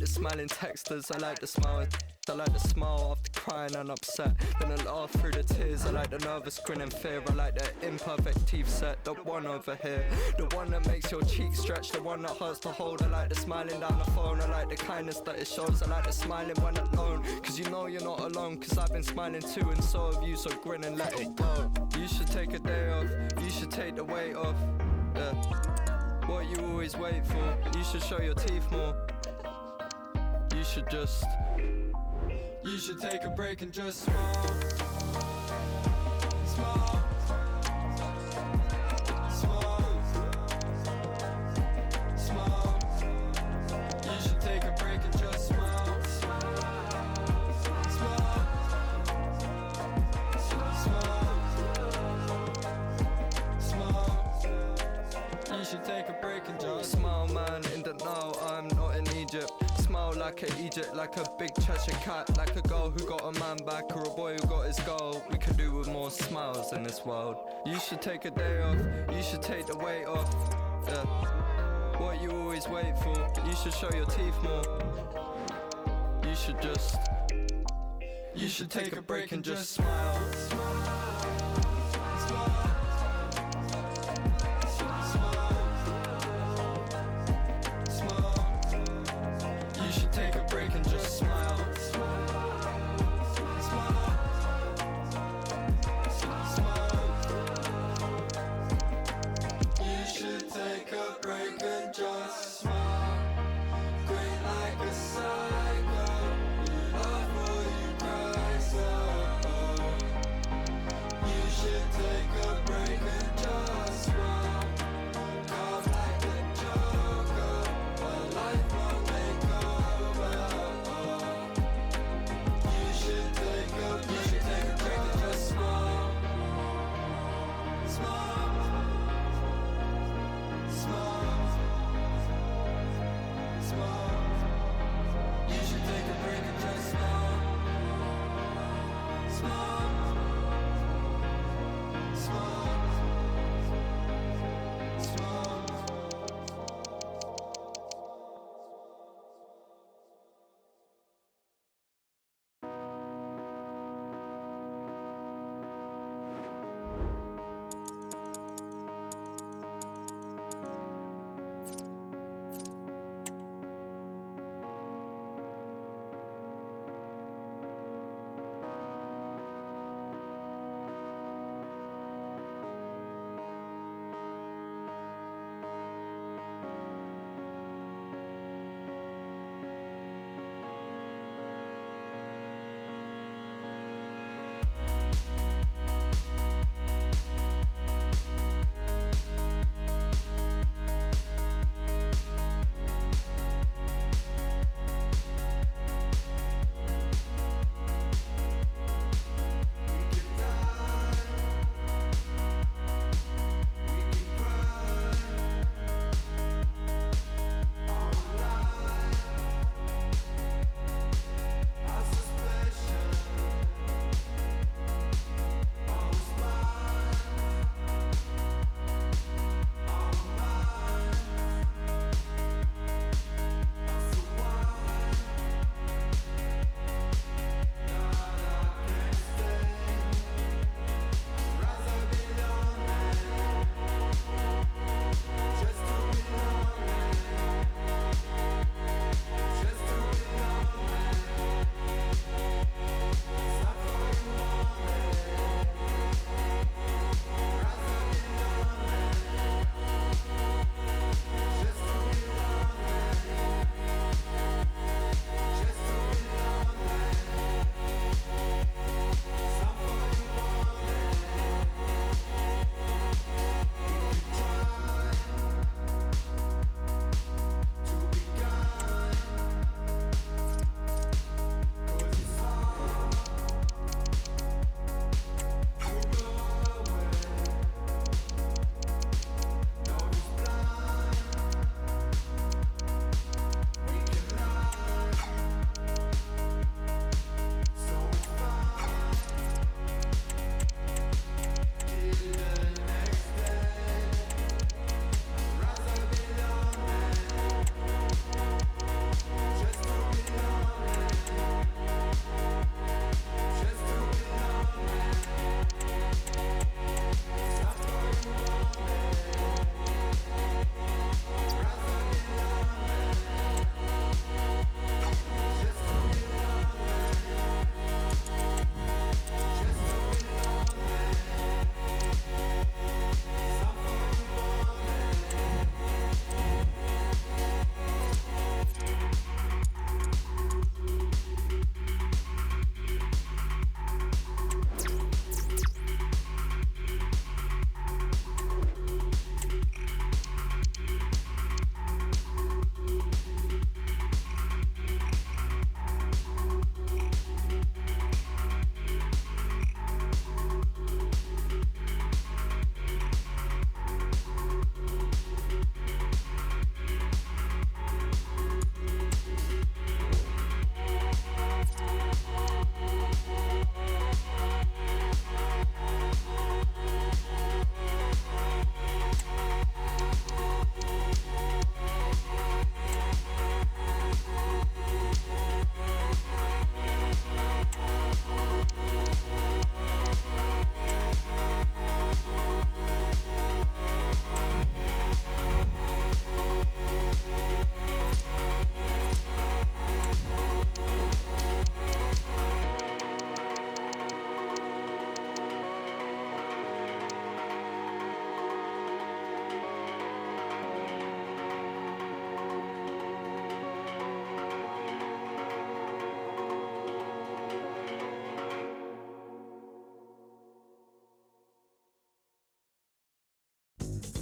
the smiling texters, I like the smile. I like the smile after crying and upset, then I laugh through the tears. I like the nervous grin and fear. I like the imperfect teeth set, the one over here, the one that makes your cheeks stretch, the one that hurts to hold. I like the smiling down the phone. I like the kindness that it shows. I like the smiling when alone, cause you know you're not alone. Cause I've been smiling too and so have you, so grin and let it go. You should take a day off, you should take the weight off. Yeah. What you always wait for, you should show your teeth more. You should just, you should take a break and just smile. Smile. Smile. Smile. You should take a break and just smile. Smile. Smile. Smile. You should take a break and just smile, man. In the now, I'm not in Egypt. Smile like an Egypt, like a big Cheshire cat, like a girl who got a man back or a boy who got his goal. We could do with more smiles in this world. You should take a day off, you should take the weight off. Yeah. What you always wait for, you should show your teeth more. You should just, you should take a break and just smile. Take a break and just smile. Smile. Smile. You should take a break and just smile. Grin like a psycho. You love or you cry so.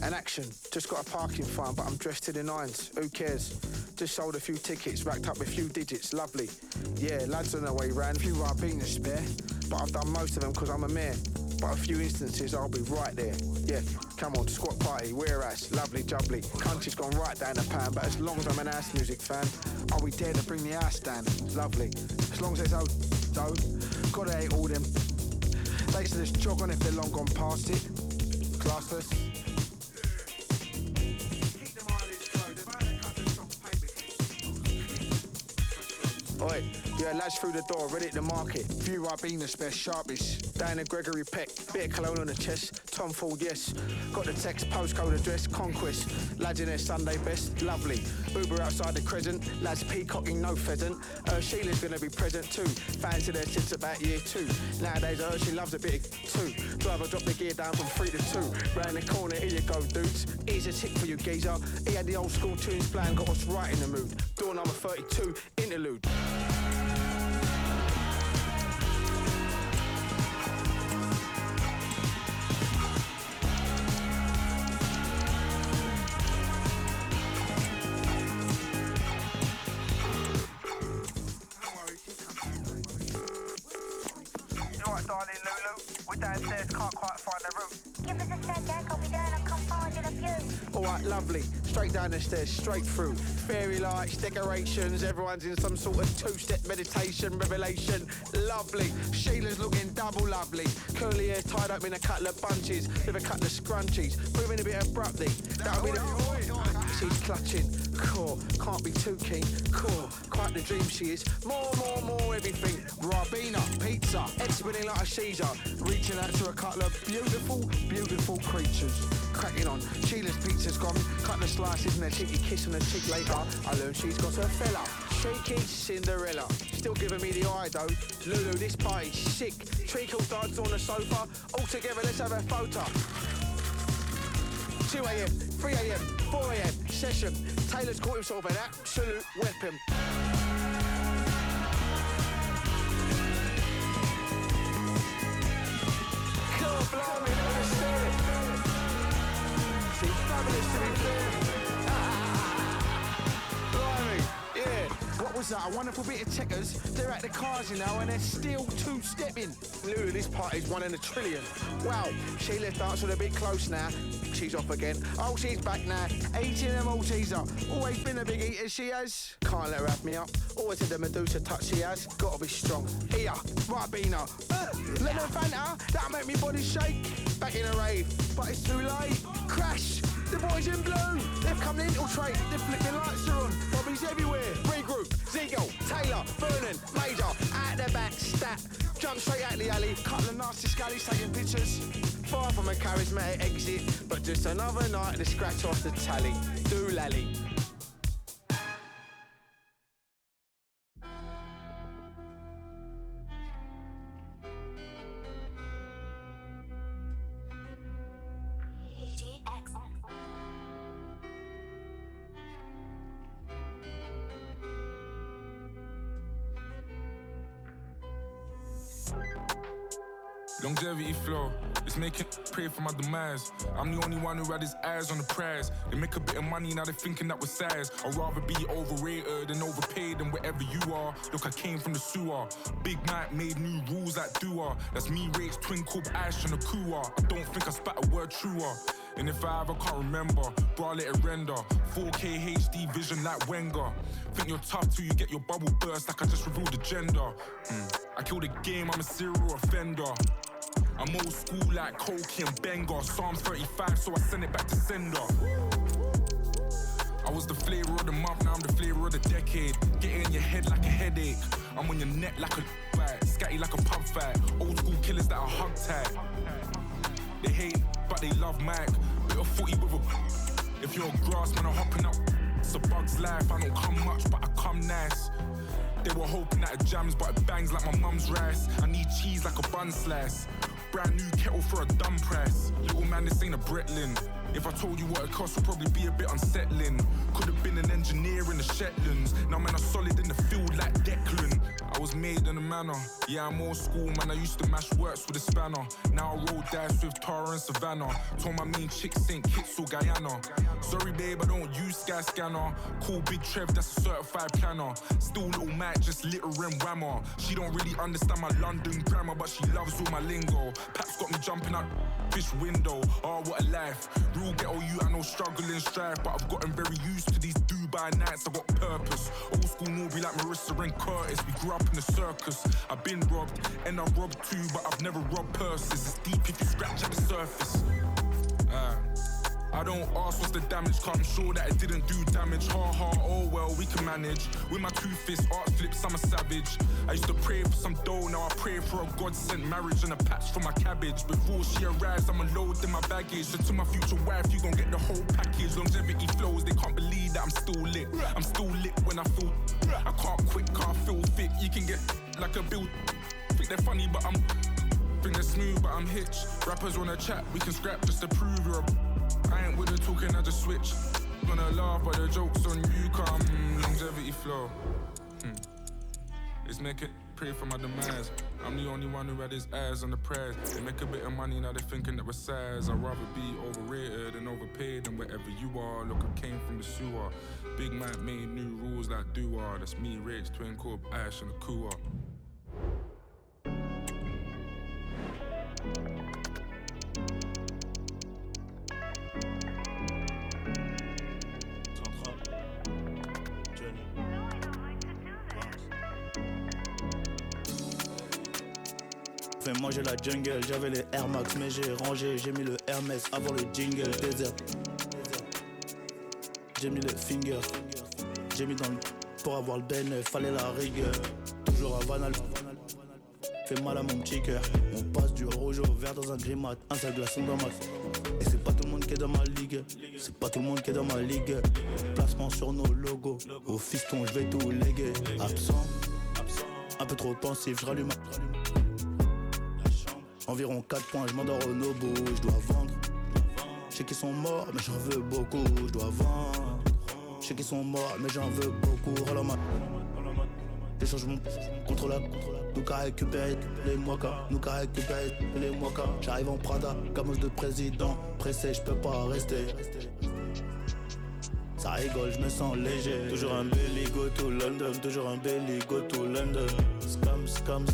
An action, just got a parking fine, but I'm dressed to the nines. Who cares? Just sold a few tickets, racked up a few digits. Lovely. Yeah, lads on their way round. A few Ribena spare, but I've done most of them because I'm a mayor. But a few instances, I'll be right there. Yeah, come on, squat party, we're ass, lovely jubbly. Country's gone right down the pan, but as long as I'm an ass music fan, I'll be there to bring the ass down. Lovely. As long as there's though, gotta hate all them. They to just jog on if they're long gone past it. Classless. Oi, yeah, lads through the door, ready to market. Few Ribena spare, sharpish. Down the Gregory Peck, bit of cologne on the chest. Tom Ford, yes. Got the text, postcode address, conquest. Lads in their Sunday best, lovely. Uber outside the crescent, lads peacocking, no pheasant. Sheila's gonna be present too. Fans of there since about year 2. Nowadays, she loves a bit of 2. Driver dropped the gear down from 3 to 2. Round the corner, here you go, dudes. Here's a tick for you, geezer. He had the old school tunes playing, got us right in the mood. Door number 32, interlude. Downstairs, can't quite find the room. Give us a sec, Jack, I'll be down and come find you the view. Alright, lovely. Straight down the stairs, straight through. Fairy lights, decorations, everyone's in some sort of two-step meditation, revelation. Lovely. Sheila's looking double lovely. Curly hair tied up in a couple of bunches with a couple of scrunchies. Moving a bit abruptly. That'll be the... She's clutching. Core, can't be too keen. Core, quite the dream she is. More, everything. Ribena, pizza, head spinning like a Caesar. Reaching out to a couple of beautiful creatures. Cracking on. Sheila's pizza's gone. Couple of slices and a cheeky kiss on the cheek later. I learned she's got a fella. Shaky Cinderella. Still giving me the eye though. Lulu, this party's sick. Treacle dads on the sofa. All together, let's have a photo. 2 a.m, 3 a.m, 4 a.m, session. Taylor's caught himself an absolute weapon. God, blimey, look at the story. She's fabulous to be fair. Blimey, yeah. What was that? A wonderful bit of checkers. They're at the cars, you know, and they're still two-stepping. Lulu, this party's 1 in a trillion. Wow, Sheila dancing a bit close now. She's off again. Oh, she's back now. Eating them Malteser. Always been a big eater, she has. Can't let her have me up. Always had the Medusa touch she has. Gotta be strong. Here, Ribena. Lemon Fanta, that'll make me body shake. Back in a rave, but it's too late. Crash. The boys in blue. They've come to infiltrate. The flipping lights are on. Bobby's everywhere. Regroup. Ziegel, Taylor, Vernon, Major. Out the back, stat. Jump straight out the alley. Couple of nasty scallies taking pictures. Far from a charismatic exit, but just another night to scratch off the tally. Do lally. Longevity flow, it's making pray for my demise. I'm the only one who had his eyes on the prize. They make a bit of money, now they're thinking that we're size. I'd rather be overrated than overpaid than wherever you are. Look, I came from the sewer. Big Mike made new rules like Dua. That's me, Rage, Twinkle, Ash, and a Kua. I don't think I spat a word truer. And if I ever can't remember, bro, I'll let it render. 4K HD vision like Wenger. Think you're tough till you get your bubble burst like I just revealed the gender. I kill the game, I'm a serial offender. I'm old school like Koki and Benga. Psalms 35, so I send it back to sender. I was the flavour of the month, now I'm the flavour of the decade. Get it in your head like a headache. I'm on your neck like a fight. Scatty like a pub fight. Old school killers that are hug tight. They hate, but they love Mike. Bit of footy with a... If you're a grass man, I'm hopping up. It's a bug's life, I don't come much, but I come nice. They were hoping that it jams, but it bangs like my mum's rice. I need cheese like a bun slice. Brand new kettle for a dumb price. Little man, this ain't a Bretlin. If I told you what it cost, would probably be a bit unsettling. Could have been an engineer in the Shetlands. Now man, I'm solid in the field like Declan. I was made in a manner. Yeah, I'm old school, man. I used to mash works with a spanner. Now I roll dice with Tara and Savannah. Told my main chick St. Kitts or Guyana. Sorry, babe, I don't use Sky Scanner. Call Big Trev, that's a certified planner. Still little Mac, just litter and whammer. She don't really understand my London grammar, but she loves all my lingo. Paps got me jumping out fish window. Oh, what a life. Real ghetto you, I know struggle and strife, but I've gotten very used to these Dubai nights. I got purpose. Old school Norby like Marissa and Curtis. We grew up in the circus. I've been robbed, and I've robbed too, but I've never robbed purses. It's deep if you scratch at the surface. I don't ask what's the damage, cause I'm sure that it didn't do damage. Oh well, we can manage. With my two fists, art flips, I'm a savage. I used to pray for some dough, now I pray for a God-sent marriage and a patch for my cabbage. Before she arrives, I'm unloading my baggage. So to my future wife, you gon' get the whole package. Longevity flows, they can't believe that I'm still lit. I'm still lit when I feel. I can't quit, can't feel fit. You can get like a bill. Think they're funny, but I'm. Think they're smooth, but I'm hitched. Rappers wanna chat, we can scrap just to prove you're a. I ain't with the talking, I just switch. Gonna laugh, but the joke's on you, come. Longevity flow. It's make it pray for my demise. I'm the only one who had his eyes on the prize. They make a bit of money, now they're thinking that we're size. I'd rather be overrated and overpaid than wherever you are. Look, I came from the sewer. Big Mike made new rules like do-are. That's me, Rich, Twin Corp, Ash, and the Kua. Fait manger la jungle, j'avais les Air Max mais j'ai rangé, j'ai mis le Hermès avant le jingle désert. J'ai mis le finger, j'ai mis dans le pour avoir le ben, fallait la rigueur. Toujours à Vanal, fait mal à mon petit cœur. On passe du rouge au vert dans un grimat, un seul glaçon dans ma. Et c'est pas tout le monde qui est dans ma ligue, c'est pas tout le monde qui est dans ma ligue. Placement sur nos logos, au fiston je vais tout léguer. Absent, un peu trop pensif, je rallume. Environ 4 points, je m'endors au nobo, je dois vendre. Je sais qu'ils sont morts, mais j'en veux beaucoup, je dois vendre. Je sais qu'ils sont morts, mais j'en veux beaucoup. Relamat, des changements contre la. Nous qu'à récupérer les mois, nous qu'à récupérer les mois. J'arrive en Prada, camos de président. Pressé, je peux pas rester. Ça rigole, je me sens léger. Toujours un belly, go to London. Toujours un belly, go to London. Scam,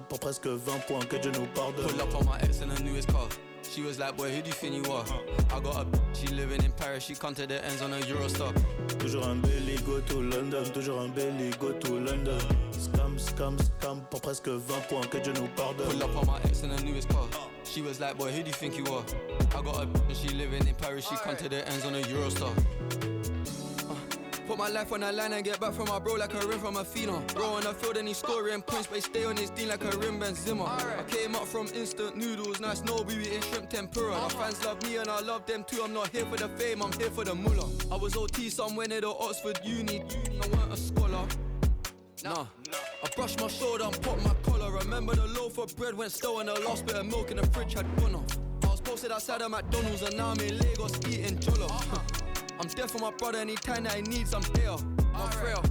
pour presque 20 points, que Dieu nous pardonne. Pull up on my ex in the newest car. She was like, boy, who do you think you are? I got a she living in Paris, she come to the ends on a Eurostar. Toujours un belly, go to London. Toujours un belly, go to London. Scam, pour presque 20 points, que Dieu nous pardonne. Pull up on my ex in the newest car. She was like, boy, who do you think you are? I got a she living in Paris, she come to the ends on a Eurostar. Put my life on the line and get back from my bro like a rim from a phenom. Bro on the field and he's scoring points, but he stay on his team like a rim Benzema. I came up from instant noodles, nice Nobi eating shrimp tempura. My fans love me and I love them too. I'm not here for the fame, I'm here for the mullah. I was OT somewhere near the Oxford Uni. I weren't a scholar. Nah. I brushed my shoulder and popped my collar. Remember the loaf of bread went stale and the last bit of milk in the fridge had gone off. I was posted outside of McDonald's and now I'm in Lagos eating jollof. I'm there for my brother anytime that he needs, I'm there. I'm frail.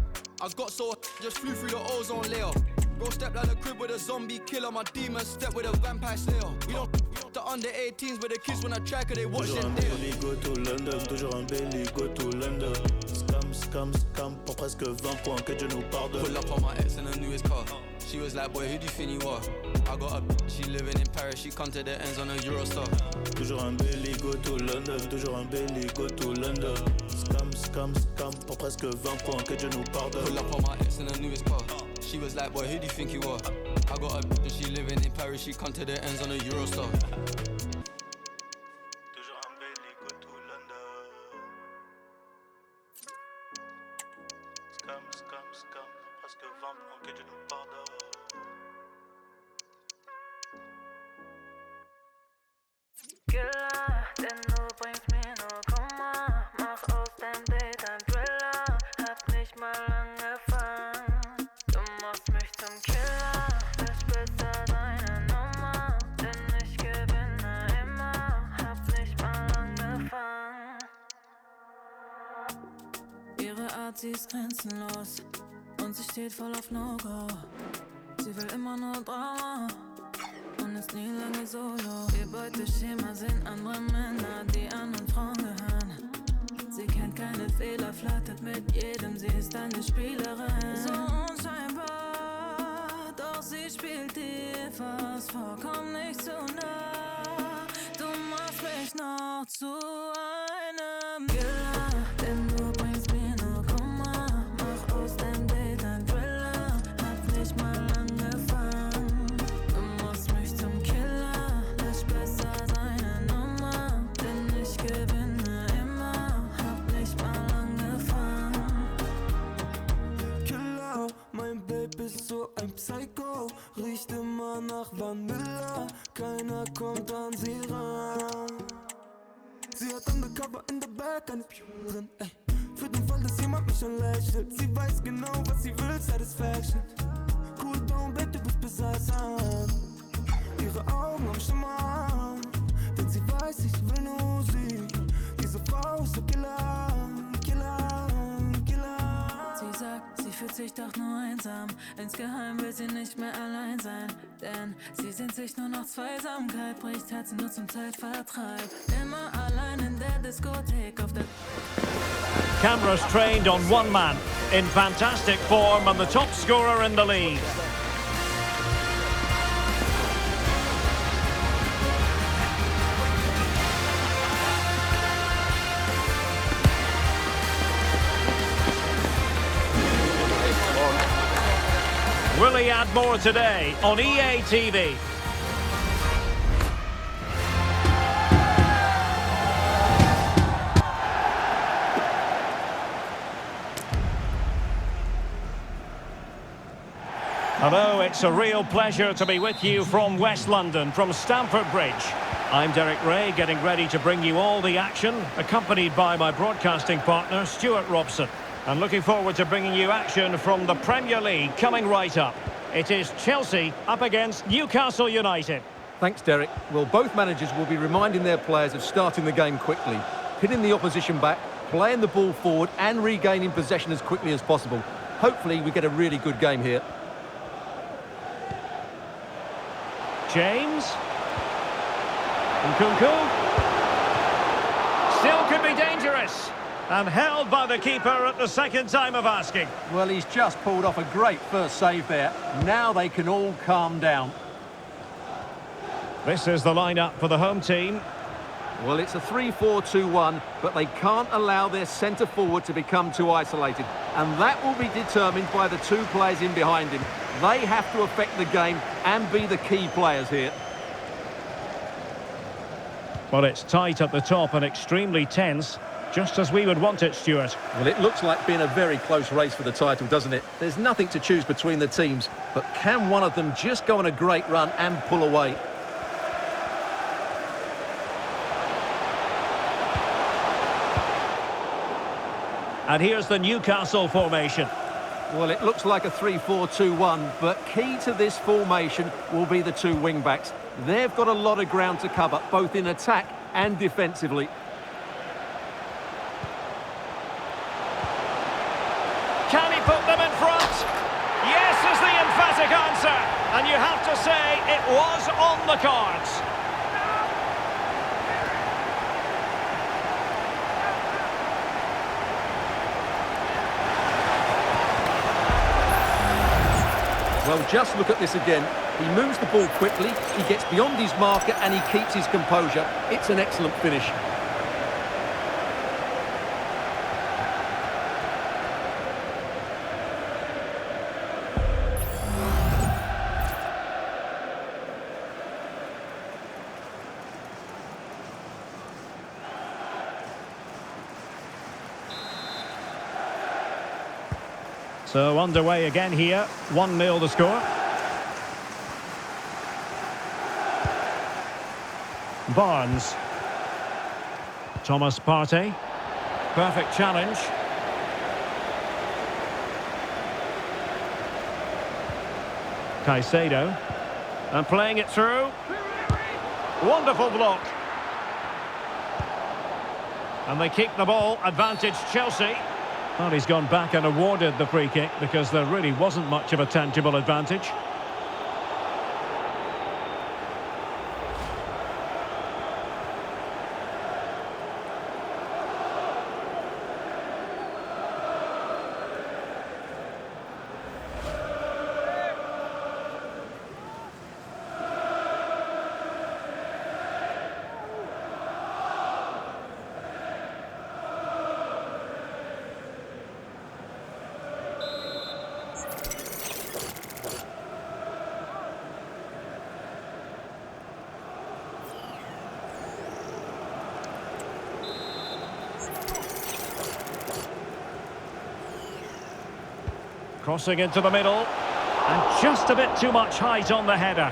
I got so just flew through the ozone layer. Bro stepped like a crib with a zombie killer. My demons step with a vampire slayer. We don't the under 18s with the kids when I try cause they watching there. Toujours un belly, go to London. Toujours un belly, go to London. Scam, pour presque 20 points, que Dieu nous pardonne. Pull up on my ex in the newest car. She was like, boy, who do you think you are? I got a she living in Paris, she come to the ends on a Eurostar. Toujours un belly, go to London. Toujours un belly, go to London. Scam, pour presque 20 points, que Dieu nous pardonne. Pull up on my ex in the newest car. She was like, boy, who do you think you are? I got a she living in Paris, she come to the ends on a Eurostar. Toujours un belly, go to London. Scam, presque 20 points, que Dieu nous pardonne. Killer, denn du bringst mir nur Kummer. Mach aus deinem Date ein Thriller. Hab nicht mal angefangen. Du machst mich zum Killer. Bespitze deine Nummer. Denn ich gewinne immer. Hab nicht mal angefangen. Ihre Art, sie ist grenzenlos. Und sie steht voll auf No-Go. sie will immer nur Drama und ist nie lange solo. Ihr Beuteschema sind andere Männer, die anderen Frauen gehören. Sie kennt keine Fehler, flirtet mit jedem, sie ist eine Spielerin. So unscheinbar, doch sie spielt dir fast vollkommen nicht zu nah. Du machst mich noch zu einem Killer, denn du bringst mir nur Kummer. Mach aus deinem Date ein Thriller, hab nicht mal angefangen. Du machst mich zum Killer, lass besser seine Nummer, denn ich gewinne immer, hab nicht mal angefangen. Killer, mein Baby ist so ein Psycho, riecht immer nach Vanilla, keiner kommt an sie ran. Sie hat undercover in der Back eine drin, ey. Für den Fall, dass jemand mich schon lächelt. Sie weiß genau, was sie will, Satisfaction. Cool down, Baby, du bist besessen. Ihre Augen am Schimmern, denn sie weiß, ich will nur sie. Diese Frau ist so Killer, Killer, Killer. Sie sagt, sie fühlt sich doch nur einsam. Insgeheim will sie nicht mehr allein sein, denn sie sehnt sich nur nach Zweisamkeit, bricht Herzen nur zum Zeitvertreib. Immer allein in der Diskothek auf der... Cameras trained on one man, in fantastic form and the top scorer in the league. Will he add more today on EA TV? Hello, it's a real pleasure to be with you from West London, from Stamford Bridge. I'm Derek Ray, getting ready to bring you all the action, accompanied by my broadcasting partner, Stuart Robson. And looking forward to bringing you action from the Premier League coming right up. It is Chelsea up against Newcastle United. Thanks, Derek. Well, both managers will be reminding their players of starting the game quickly, hitting the opposition back, playing the ball forward and regaining possession as quickly as possible. Hopefully we get a really good game here. James. Nkunku. Still could be dangerous. And held by the keeper at the second time of asking. Well, he's just pulled off a great first save there. Now they can all calm down. This is the lineup for the home team. Well, it's a 3-4-2-1, but they can't allow their centre-forward to become too isolated. And that will be determined by the two players in behind him. They have to affect the game and be the key players here. Well, it's tight at the top and extremely tense, just as we would want it, Stuart. Well, it looks like being a very close race for the title, doesn't it? There's nothing to choose between the teams, but can one of them just go on a great run and pull away? And here's the Newcastle formation. Well, it looks like a 3-4-2-1, but key to this formation will be the two wing-backs. They've got a lot of ground to cover, both in attack and defensively. Can he put them in front? Yes is the emphatic answer. And you have to say it was on the cards. Well, just look at this again. He moves the ball quickly, he gets beyond his marker and he keeps his composure. It's an excellent finish. So underway again here, 1-0 the score. Barnes. Thomas Partey. Perfect challenge. Caicedo. And playing it through. Wonderful block. And they keep the ball, advantage Chelsea. Well, he's gone back and awarded the free kick because there really wasn't much of a tangible advantage. Crossing into the middle. And just a bit too much height on the header.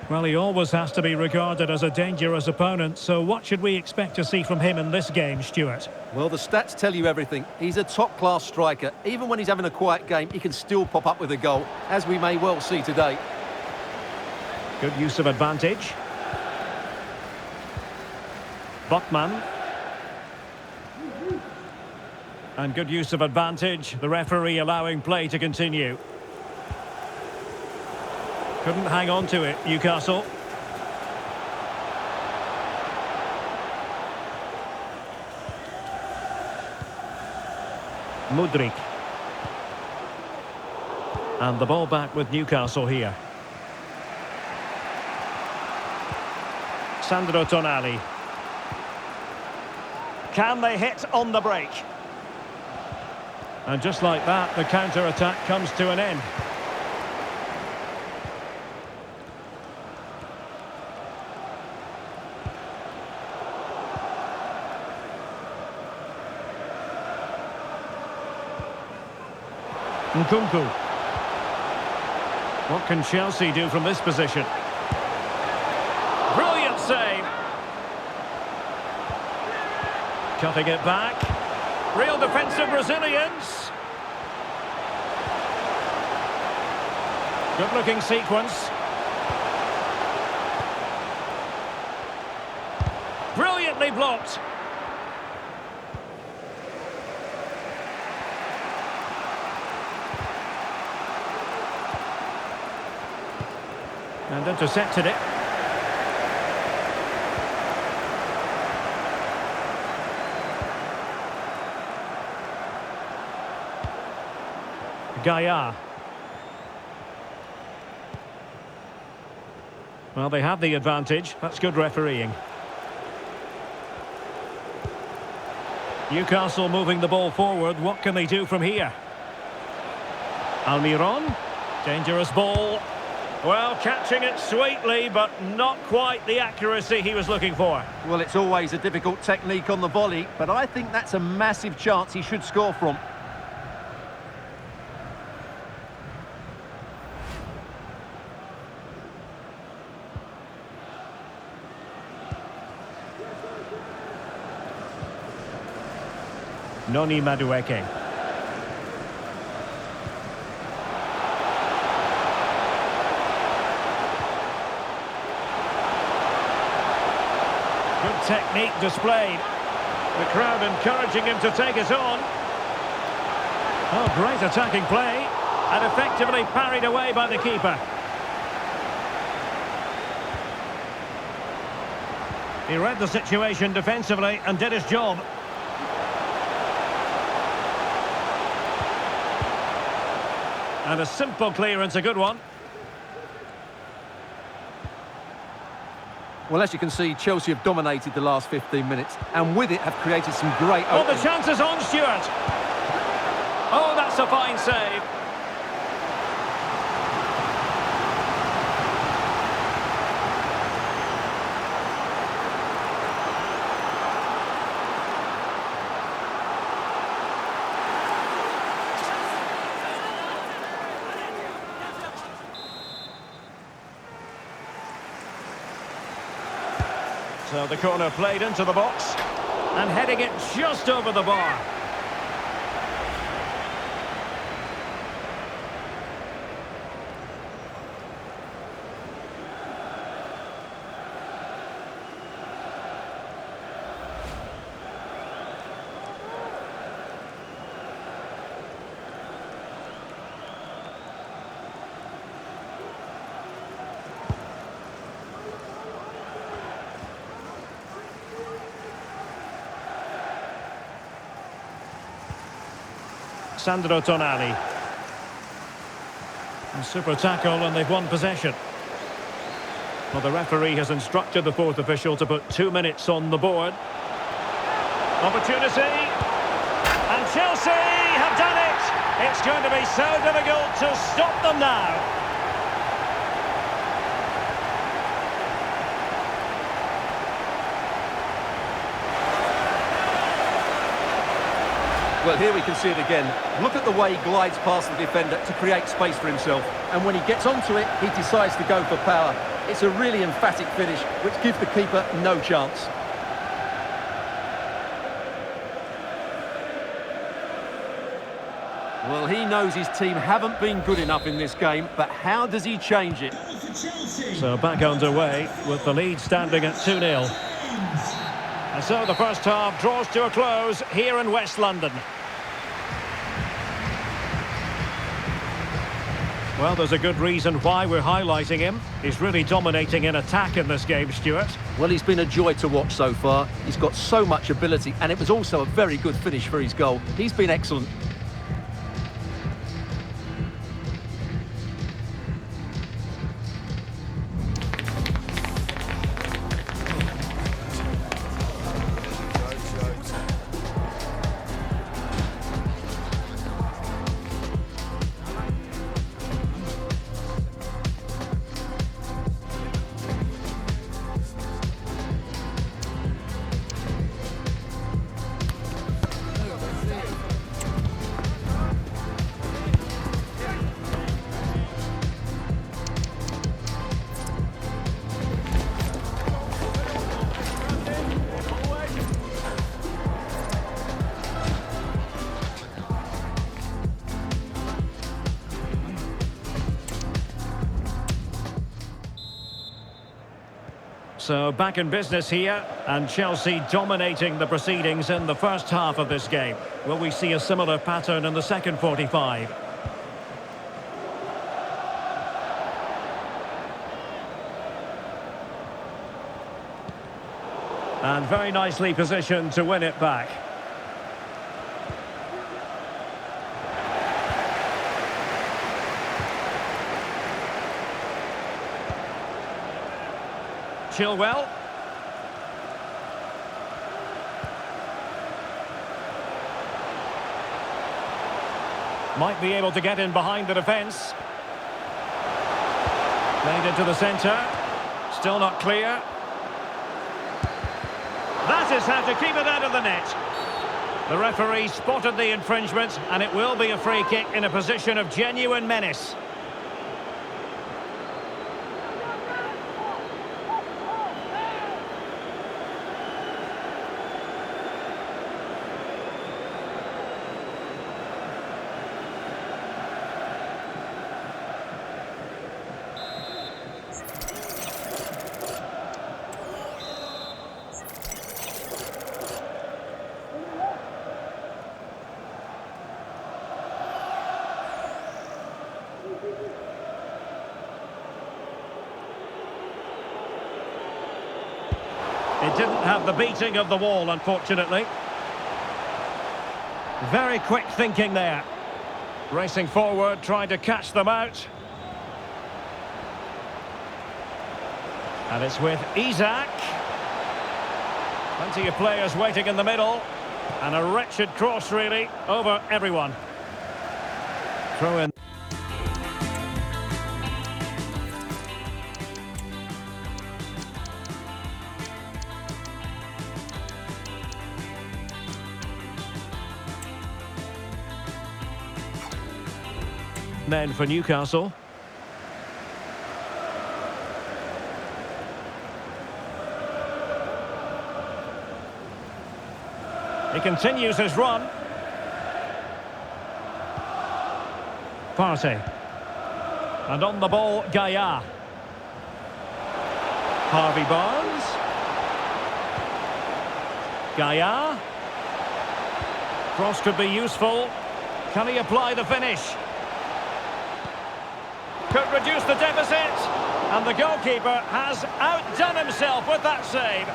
Well, he always has to be regarded as a dangerous opponent, so what should we expect to see from him in this game, Stuart? Well, the stats tell you everything. He's a top-class striker. Even when he's having a quiet game, he can still pop up with a goal, as we may well see today. Good use of advantage. Botman. And good use of advantage. The referee allowing play to continue. Couldn't hang on to it, Newcastle. Mudryk. And the ball back with Newcastle here. Sandro Tonali. Can they hit on the break? And just like that, the counter-attack comes to an end. Nkunku. What can Chelsea do from this position? Brilliant save. Cutting it back. Real defensive resilience. Good looking sequence. Brilliantly blocked. And intercepted it. Gaia. Well, they have the advantage. That's good refereeing. Newcastle moving the ball forward. What can they do from here? Almiron. Dangerous ball. Well, catching it sweetly, but not quite the accuracy he was looking for. Well, it's always a difficult technique on the volley, but I think that's a massive chance he should score from. Noni Madueke. Good technique displayed. The crowd encouraging him to take it on. Oh, great attacking play. And effectively parried away by the keeper. He read the situation defensively and did his job. And a simple clearance, a good one. Well, as you can see, Chelsea have dominated the last 15 minutes, and with it have created some great Oh, openings. the chance is on, Stuart. Oh, that's a fine save. So the corner played into the box and heading it just over the bar. Sandro Tonali. A super tackle and they've won possession. Well, the referee has instructed the fourth official to put 2 minutes on the board. Opportunity. And Chelsea have done it! It's going to be so difficult to stop them now. Well, here we can see it again. Look at the way he glides past the defender to create space for himself. And when he gets onto it, he decides to go for power. It's a really emphatic finish, which gives the keeper no chance. Well, he knows his team haven't been good enough in this game, but how does he change it? So back underway with the lead standing at 2-0. And so the first half draws to a close here in West London. Well, there's a good reason why we're highlighting him. He's really dominating in attack in this game, Stuart. Well, he's been a joy to watch so far. He's got so much ability, and it was also a very good finish for his goal. He's been excellent. So back in business here, and Chelsea dominating the proceedings in the first half of this game. Will we see a similar pattern in the second 45? And very nicely positioned to win it back. Chilwell. Might be able to get in behind the defence. Played into the centre. Still not clear. That is how to keep it out of the net. The referee spotted the infringement, and it will be a free kick in a position of genuine menace. It didn't have the beating of the wall, unfortunately. Very quick thinking there. Racing forward, trying to catch them out. And it's with Isak. Plenty of players waiting in the middle. And a wretched cross, really, over everyone. Throw in. Men for Newcastle. He continues his run. Partey. And on the ball, Gaia. Harvey Barnes. Gaia. Cross could be useful. Can he apply the finish? Could reduce the deficit, and the goalkeeper has outdone himself with that save.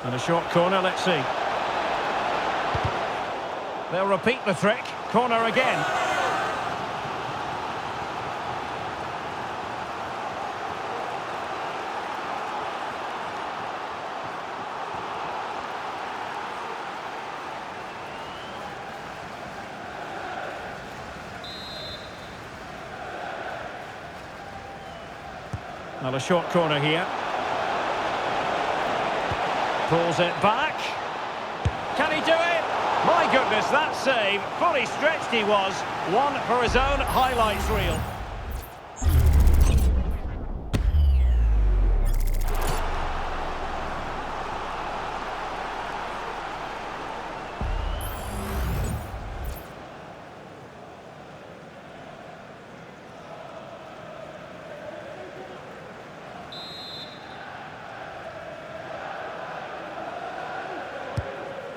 And a short corner, let's see. They'll repeat the trick, corner again. Well, a short corner here. Pulls it back. Can he do it? My goodness, that save. Fully stretched he was. One for his own highlights reel.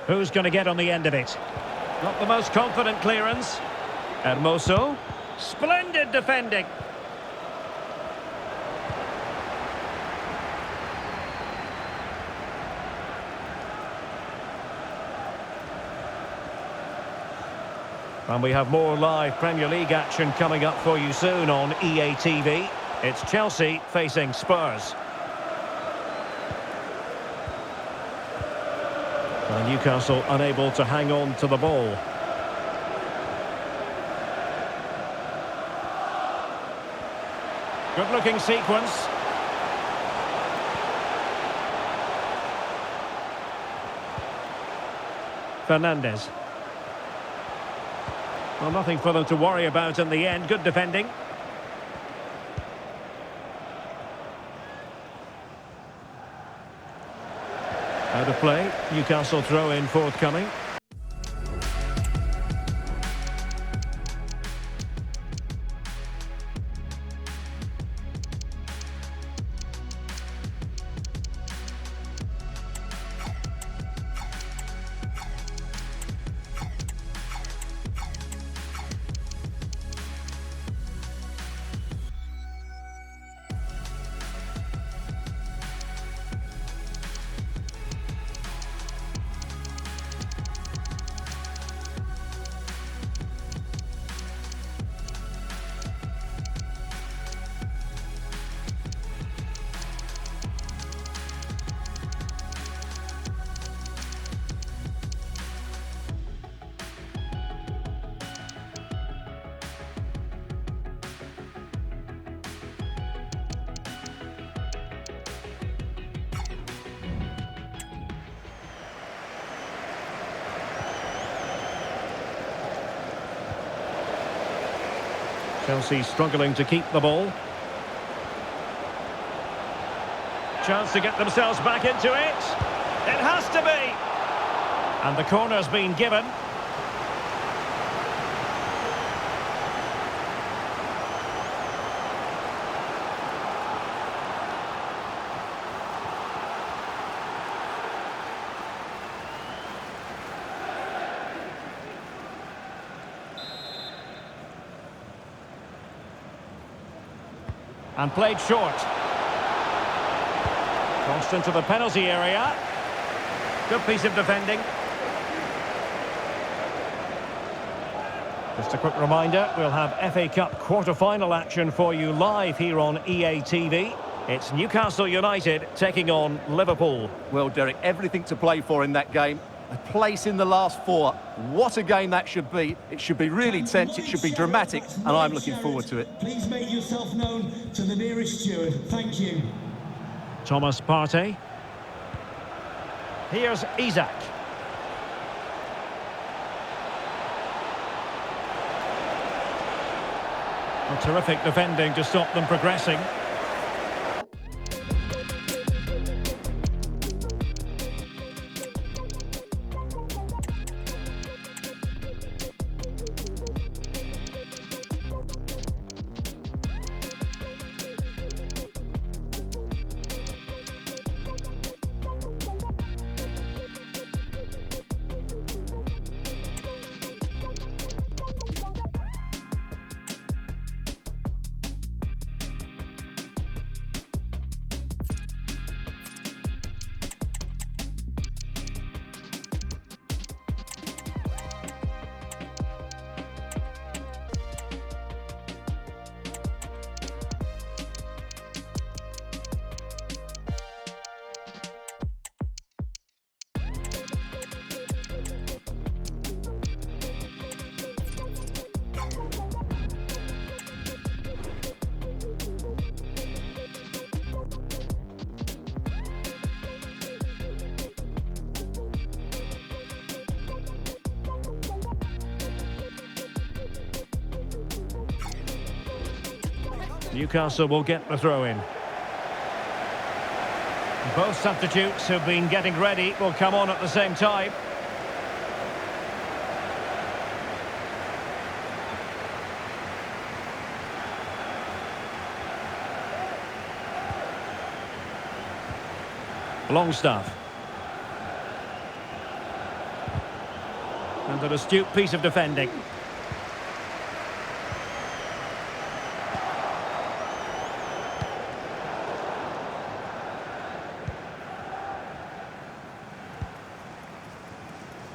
Who's going to get on the end of it? Not the most confident clearance. Hermoso. Splendid defending. And we have more live Premier League action coming up for you soon on EA TV. It's Chelsea facing Spurs. And Newcastle unable to hang on to the ball. Good-looking sequence. Fernandes. Well, nothing for them to worry about in the end. Good defending. Out of play. Newcastle throw in forthcoming. Chelsea struggling to keep the ball. Chance to get themselves back into it. It has to be. And the corner's been given. And played short. Crossed into the penalty area. Good piece of defending. Just a quick reminder, we'll have FA Cup quarter-final action for you live here on EA TV. It's Newcastle United taking on Liverpool. Well, Derek, everything to play for in that game. A place in the last four. What a game that should be. It should be really tense, it should be dramatic, and I'm looking forward to it. Please make yourself known to the nearest steward. Thank you. Thomas Partey. Here's Isak. A terrific defending to stop them progressing. Newcastle will get the throw in. Both substitutes who've been getting ready will come on at the same time. Longstaff. And an astute piece of defending.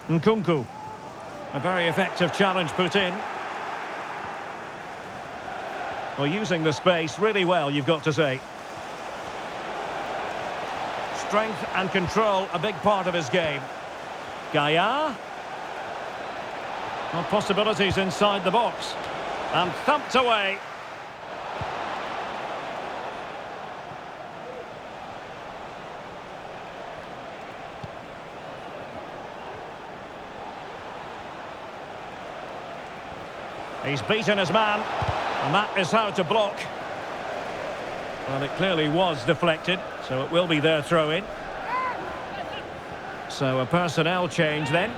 Nkunku. A very effective challenge put in. Well, using the space really well, you've got to say. Strength and control, a big part of his game. Gaia. Well, possibilities inside the box. And thumped away. He's beaten his man, and that is how to block. Well, it clearly was deflected, so it will be their throw-in. So a personnel change then.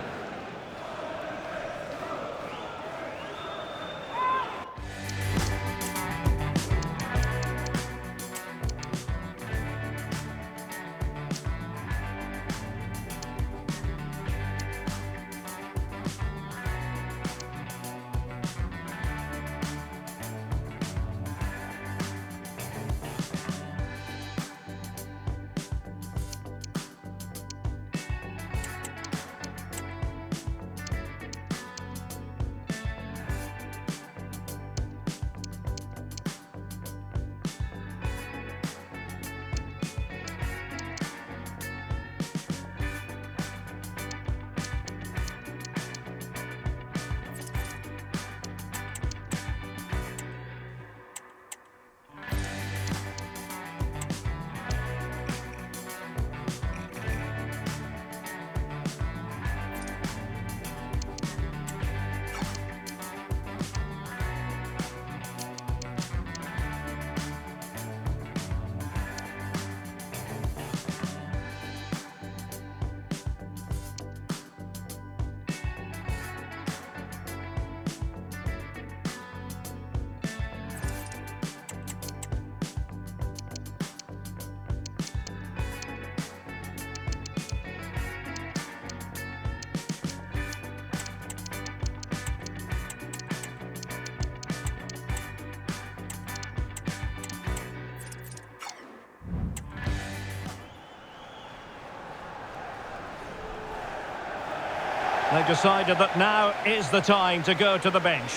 They've decided that now is the time to go to the bench.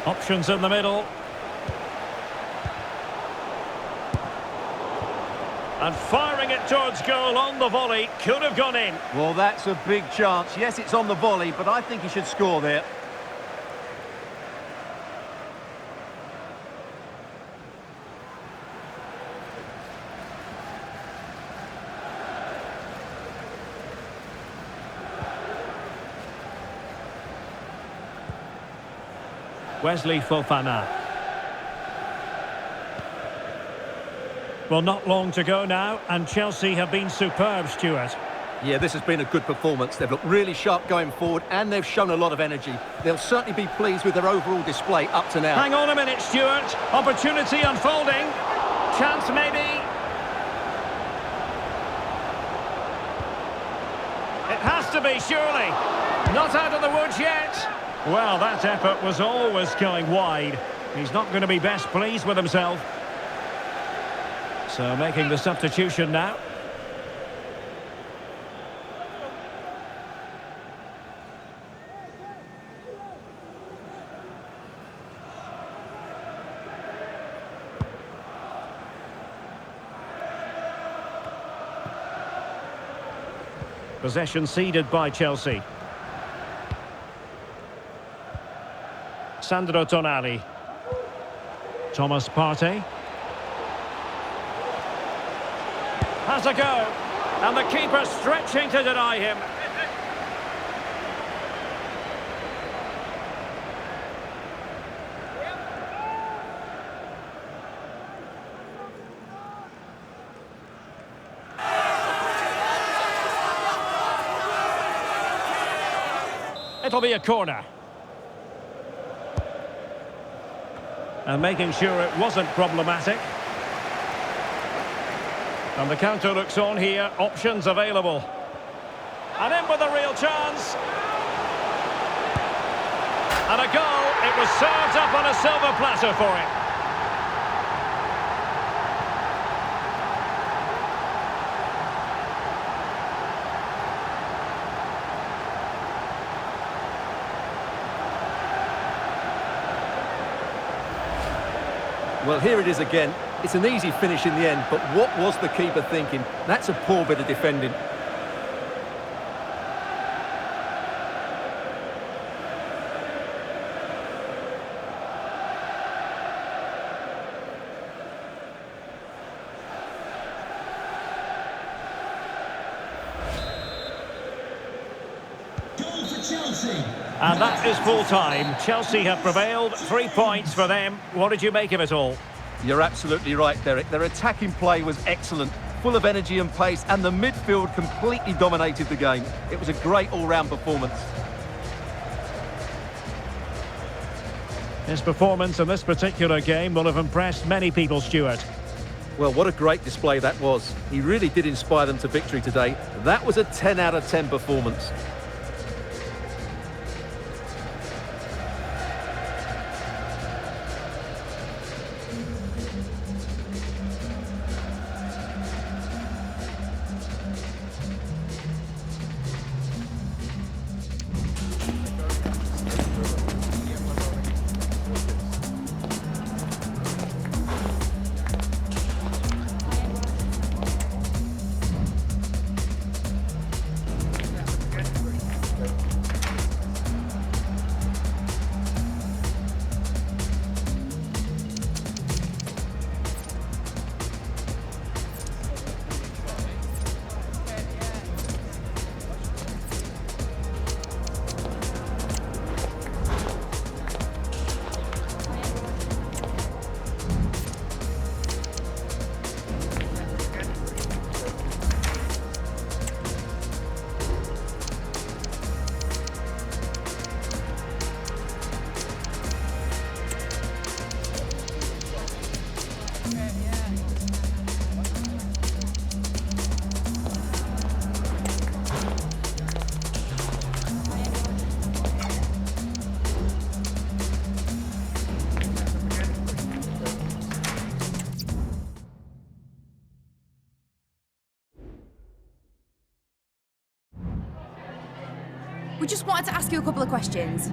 Options in the middle. And firing it towards goal on the volley. Could have gone in. Well, that's a big chance. Yes, it's on the volley, but I think he should score there. Wesley Fofana. Well, not long to go now, and Chelsea have been superb, Stuart. Yeah, this has been a good performance. They've looked really sharp going forward, and they've shown a lot of energy. They'll certainly be pleased with their overall display up to now. Hang on a minute, Stuart. Opportunity unfolding. Chance maybe. It has to be, surely. Not out of the woods yet. Well, that effort was always going wide. He's not going to be best pleased with himself. So making the substitution now. Possession ceded by Chelsea. Sandro Tonali. Thomas Partey. has a go. And the keeper stretching to deny him. It'll be a corner. And making sure it wasn't problematic. And the counter looks on here, options available. And in with a real chance. And a goal, it was served up on a silver platter for him. Well, here it is again. It's an easy finish in the end, but what was the keeper thinking? That's a poor bit of defending. Goal for Chelsea. And that is full-time. Chelsea have prevailed. 3 points for them. What did you make of it all? You're absolutely right, Derek. Their attacking play was excellent, full of energy and pace, and the midfield completely dominated the game. It was a great all-round performance. His performance in this particular game will have impressed many people, Stuart. Well, what a great display that was. He really did inspire them to victory today. That was a 10 out of 10 performance. We just wanted to ask you a couple of questions.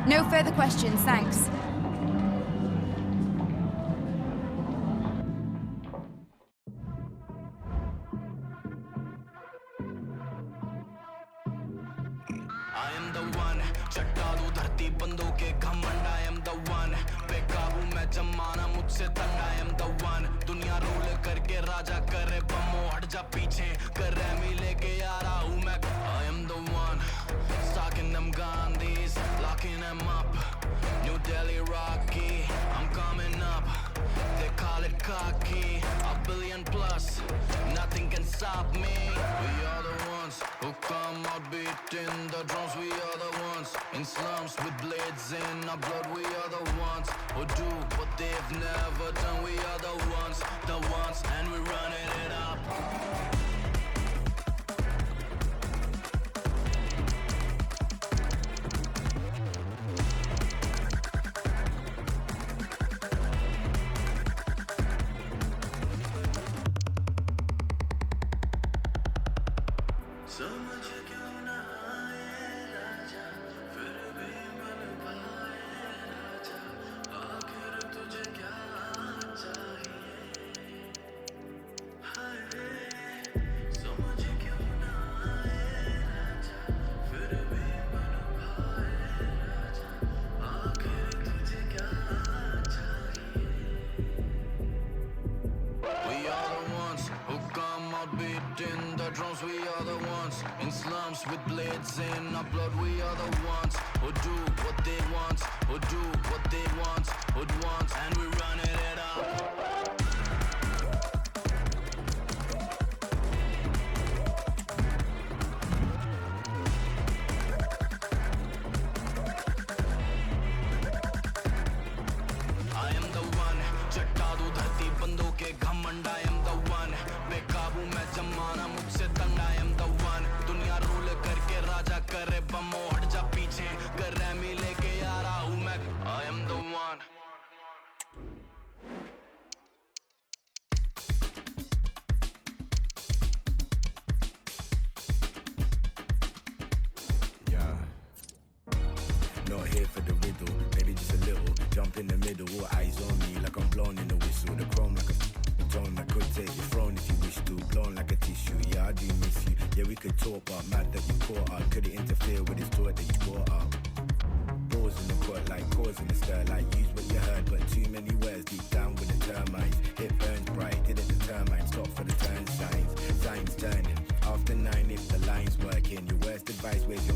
No further questions, thanks. I am the one, चट्टा दो धरती बंदों के घमंड I am the one, बेकाबू मैं जमाना मुझसे तंग I am the one, दुनिया रूल करके राजा करे बमो हट जा पीछे कर रैमी लेके आ रहा हूँ मैं I am the one, stalking them Gandhis, locking them up, New Delhi Rocky, I'm coming up, they call it cocky, a billion come out beating the drums, we are the ones. In slums with blades in our blood, we are the ones who do what they've never done. We are the ones, and we're running it up. Beating the drums, we are the ones. In slums with blades in our blood, we are the ones who do what they want, who do what they want, who'd want, and we're running it up. Not here for the riddle, maybe just a little. Jump in the middle, all eyes on me like I'm blowing in the whistle. The chrome like a tone, I could take your throne if you wish to. Blown like a tissue, yeah, I do miss you. Yeah, we could talk, but mad that you caught up. Could it interfere with this thought that you brought up? Balls in the court, like cause in the stir, like use what you heard, but too many words deep down with the termites. It burns bright, did it determine? Stop for the turn signs, signs turning. After 9, if the line's working, your worst advice, where's your